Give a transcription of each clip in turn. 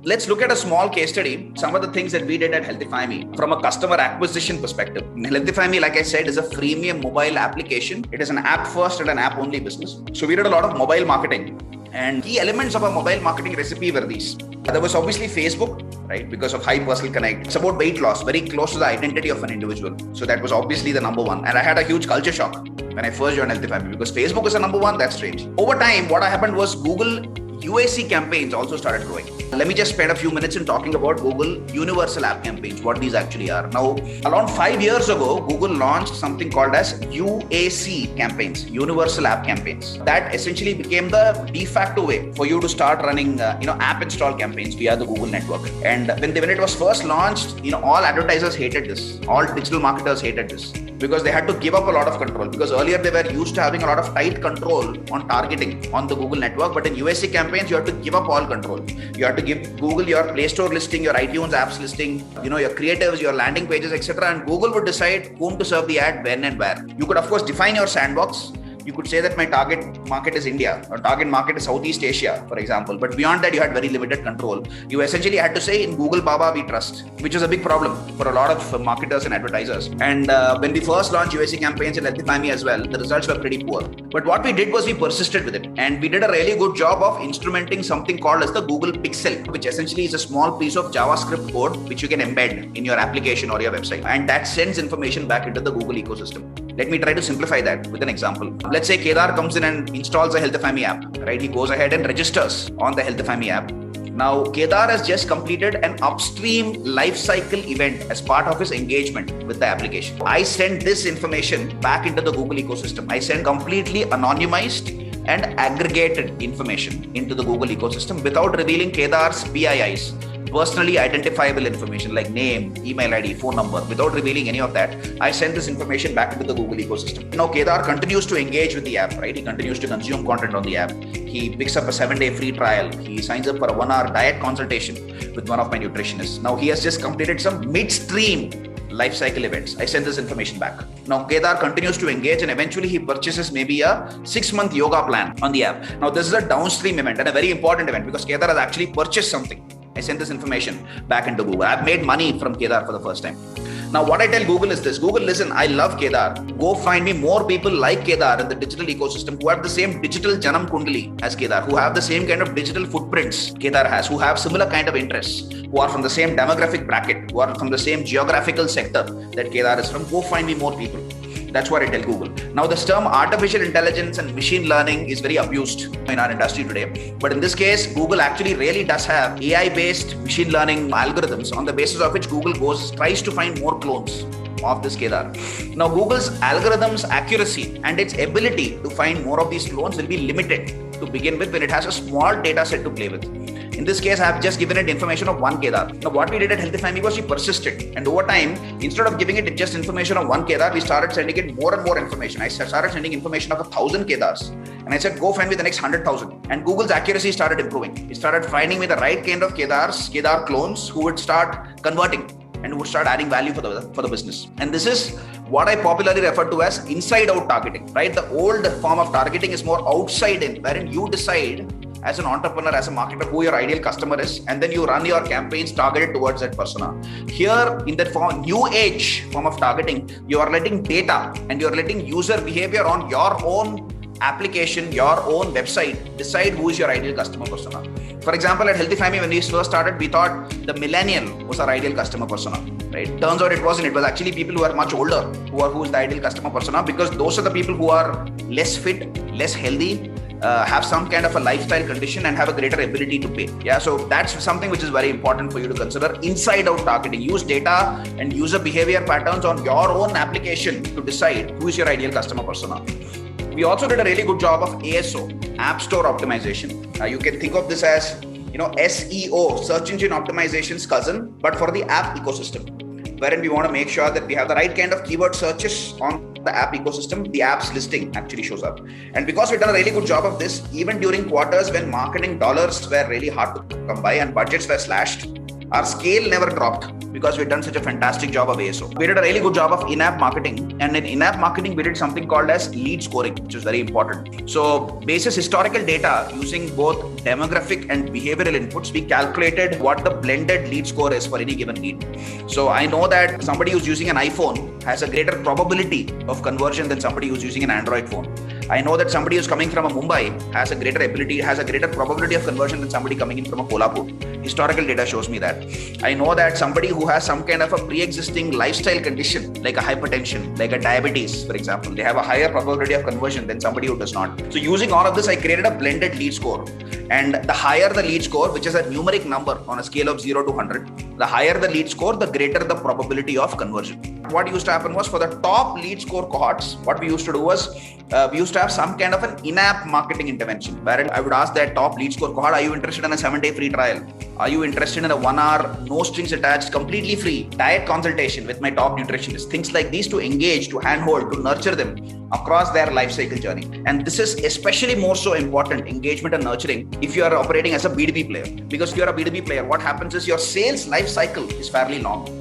Let's look at a small case study. Some of the things that we did at HealthifyMe from a customer acquisition perspective. HealthifyMe, like I said, is a freemium mobile application. It is an app first and an app only business. So we did a lot of mobile marketing. And key elements of a mobile marketing recipe were these. There was obviously Facebook, right? Because of high personal connect. It's about weight loss, very close to the identity of an individual. So that was obviously the number one. And I had a huge culture shock when I first joined HealthifyMe because Facebook is the number one. That's strange. Over time, what happened was Google UAC campaigns also started growing. Let me just spend a few minutes in talking about Google Universal App Campaigns, what these actually are. Now, around 5 years ago, Google launched something called as UAC campaigns, Universal App Campaigns. That essentially became the de facto way for you to start running, app install campaigns via the Google network. And when it was first launched, all advertisers hated this. All digital marketers hated this because they had to give up a lot of control. Because earlier they were used to having a lot of tight control on targeting on the Google network, but in UAC campaigns, you have to give up all control. You have to give Google your Play Store listing, your iTunes apps listing, your creatives, your landing pages, etc. And Google would decide whom to serve the ad, when and where. You could, of course, define your sandbox. You could say that my target market is India or target market is Southeast Asia, for example. But beyond that, you had very limited control. You essentially had to say, in Google Baba, we trust, which is a big problem for a lot of marketers and advertisers. And when we first launched UAC campaigns in HealthifyMe as well, the results were pretty poor. But what we did was we persisted with it. And we did a really good job of instrumenting something called as the Google Pixel, which essentially is a small piece of JavaScript code, which you can embed in your application or your website. And that sends information back into the Google ecosystem. Let me try to simplify that with an example. Let's say Kedar comes in and installs a HealthifyMe app, right? He goes ahead and registers on the HealthifyMe app. Now, Kedar has just completed an upstream lifecycle event as part of his engagement with the application. I send this information back into the Google ecosystem. I send completely anonymized and aggregated information into the Google ecosystem without revealing Kedar's PIIs. Personally identifiable information like name, email ID, phone number, without revealing any of that. I send this information back into the Google ecosystem. Now, Kedar continues to engage with the app, right? He continues to consume content on the app. He picks up a 7-day free trial. He signs up for a 1-hour diet consultation with one of my nutritionists. Now, he has just completed some midstream lifecycle events. I send this information back. Now, Kedar continues to engage and eventually he purchases maybe a 6-month yoga plan on the app. Now, this is a downstream event and a very important event because Kedar has actually purchased something. I send this information back into Google. I've made money from Kedar for the first time. Now, what I tell Google is this. Google, listen, I love Kedar. Go find me more people like Kedar in the digital ecosystem who have the same digital Janam Kundali as Kedar, who have the same kind of digital footprints Kedar has, who have similar kind of interests, who are from the same demographic bracket, who are from the same geographical sector that Kedar is from. Go find me more people. That's what I tell Google. Now, this term artificial intelligence and machine learning is very abused in our industry today. But in this case, Google actually really does have AI-based machine learning algorithms on the basis of which Google tries to find more clones of this Kedar. Now, Google's algorithms accuracy and its ability to find more of these clones will be limited to begin with when it has a small data set to play with. In this case, I have just given it information of one Kedar. Now, what we did at HealthifyMe was we persisted. And over time, instead of giving it just information of one Kedar, we started sending it more and more information. I started sending information of 1,000 Kedars. And I said, go find me the next 100,000. And Google's accuracy started improving. It started finding me the right kind of Kedar clones who would start converting and would start adding value for the business. And this is what I popularly refer to as inside-out targeting, right? The old form of targeting is more outside-in, wherein you decide as an entrepreneur, as a marketer, who your ideal customer is, and then you run your campaigns targeted towards that persona. Here, in that new age form of targeting, you are letting data and you're letting user behavior on your own application, your own website, decide who is your ideal customer persona. For example, at HealthifyMe, when we first started, we thought the millennial was our ideal customer persona, right? Turns out it wasn't. It was actually people who are much older who is the ideal customer persona, because those are the people who are less fit, less healthy, have some kind of a lifestyle condition and have a greater ability to pay. Yeah, so that's something which is very important for you to consider. Inside out targeting. Use data and user behavior patterns on your own application to decide who is your ideal customer persona. We also did a really good job of ASO, App Store Optimization. You can think of this as, SEO, Search Engine Optimization's cousin, but for the app ecosystem, wherein we want to make sure that we have the right kind of keyword searches on the app ecosystem. The app's listing actually shows up. And because we've done a really good job of this, even during quarters when marketing dollars were really hard to come by and budgets were slashed, our scale never dropped because we've done such a fantastic job of ASO. We did a really good job of in-app marketing, and in in-app marketing, we did something called as lead scoring, which is very important. So basis historical data using both demographic and behavioral inputs, we calculated what the blended lead score is for any given lead. So I know that somebody who's using an iPhone has a greater probability of conversion than somebody who's using an Android phone. I know that somebody who's coming from a Mumbai has a greater probability of conversion than somebody coming in from a Kolhapur. Historical data shows me that. I know that somebody who has some kind of a pre-existing lifestyle condition, like a hypertension, like a diabetes, for example, they have a higher probability of conversion than somebody who does not. So using all of this, I created a blended lead score. And the higher the lead score, which is a numeric number on a scale of 0 to 100, the higher the lead score, the greater the probability of conversion. What used to happen was, for the top lead score cohorts, what we used to do was, we used to have some kind of an in-app marketing intervention where I would ask that top lead score cohort, are you interested in a 7-day free trial? Are you interested in a 1-hour, no strings attached, completely free diet consultation with my top nutritionist? Things like these to engage, to handhold, to nurture them across their life cycle journey. And this is especially more so important, engagement and nurturing, if you are operating as a B2B player. Because if you are a B2B player, what happens is your sales life cycle is fairly long.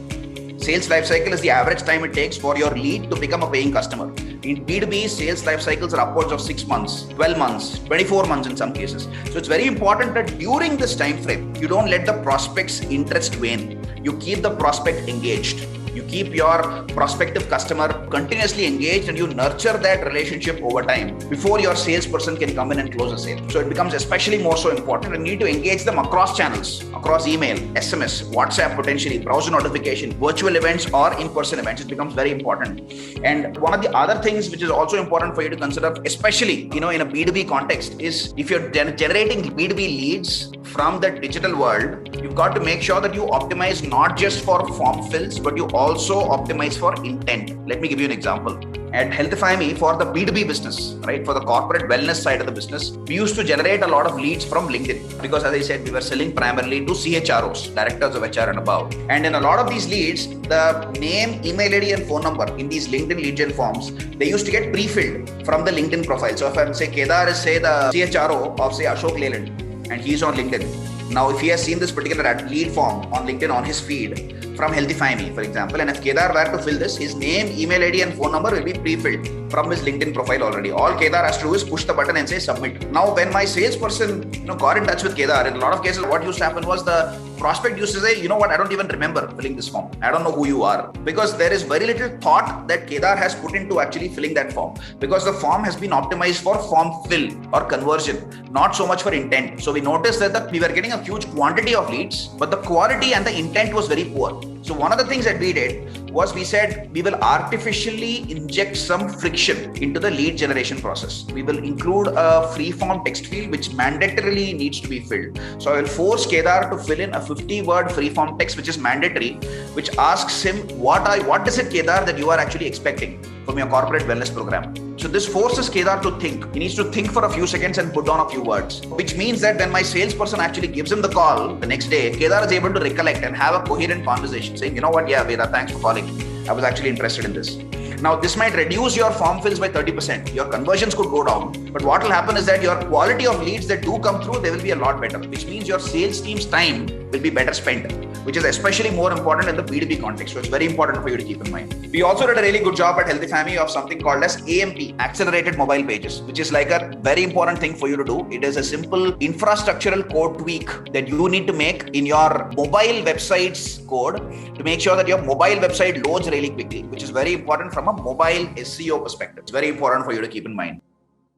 Sales life cycle is the average time it takes for your lead to become a paying customer. In B2B, sales life cycles are upwards of 6 months, 12 months, 24 months in some cases. So it's very important that during this time frame, you don't let the prospect's interest wane. You keep the prospect engaged. You keep your prospective customer continuously engaged and you nurture that relationship over time before your salesperson can come in and close a sale. So it becomes especially more so important, and you need to engage them across channels, across email, SMS, WhatsApp, potentially browser notification, virtual events or in-person events. It becomes very important. And one of the other things which is also important for you to consider, especially in a B2B context, is if you're generating B2B leads from the digital world, you've got to make sure that you optimize not just for form fills, but you also optimize for intent. Let me give you an example. At HealthifyMe, for the B2B business, right, for the corporate wellness side of the business, we used to generate a lot of leads from LinkedIn because, as I said, we were selling primarily to CHROs, directors of HR and above. And in a lot of these leads, the name, email ID and phone number in these LinkedIn lead gen forms, they used to get pre-filled from the LinkedIn profile. So if I'm say Kedar is say the CHRO of say Ashok Leyland and he's on LinkedIn. Now, if he has seen this particular lead form on LinkedIn on his feed from HealthifyMe, for example, and if Kedar were to fill this, his name, email ID and phone number will be pre-filled from his LinkedIn profile already. All Kedar has to do is push the button and say submit. Now, when my salesperson got in touch with Kedar, in a lot of cases, what used to happen was the prospect used to say, you know what, I don't even remember filling this form. I don't know who you are. Because there is very little thought that Kedar has put into actually filling that form. Because the form has been optimized for form fill or conversion, not so much for intent. So we noticed that we were getting a huge quantity of leads, but the quality and the intent was very poor. So one of the things that we did was we said we will artificially inject some friction into the lead generation process. We will include a free form text field which mandatorily needs to be filled. So I will force Kedar to fill in a 50-word free form text which is mandatory, which asks him what is it, Kedar, that you are actually expecting from your corporate wellness program. So this forces Kedar to think. He needs to think for a few seconds and put down a few words, which means that when my salesperson actually gives him the call the next day, Kedar is able to recollect and have a coherent conversation saying, you know what, yeah, Veda, thanks for calling. I was actually interested in this. Now, this might reduce your form fills by 30%. Your conversions could go down. But what will happen is that your quality of leads that do come through, they will be a lot better, which means your sales team's time will be better spent, which is especially more important in the B2B context. So it's very important for you to keep in mind. We also did a really good job at HealthifyMe of something called as AMP, Accelerated Mobile Pages, which is like a very important thing for you to do. It is a simple infrastructural code tweak that you need to make in your mobile website's code to make sure that your mobile website loads really quickly, which is very important from a mobile SEO perspective. It's very important for you to keep in mind.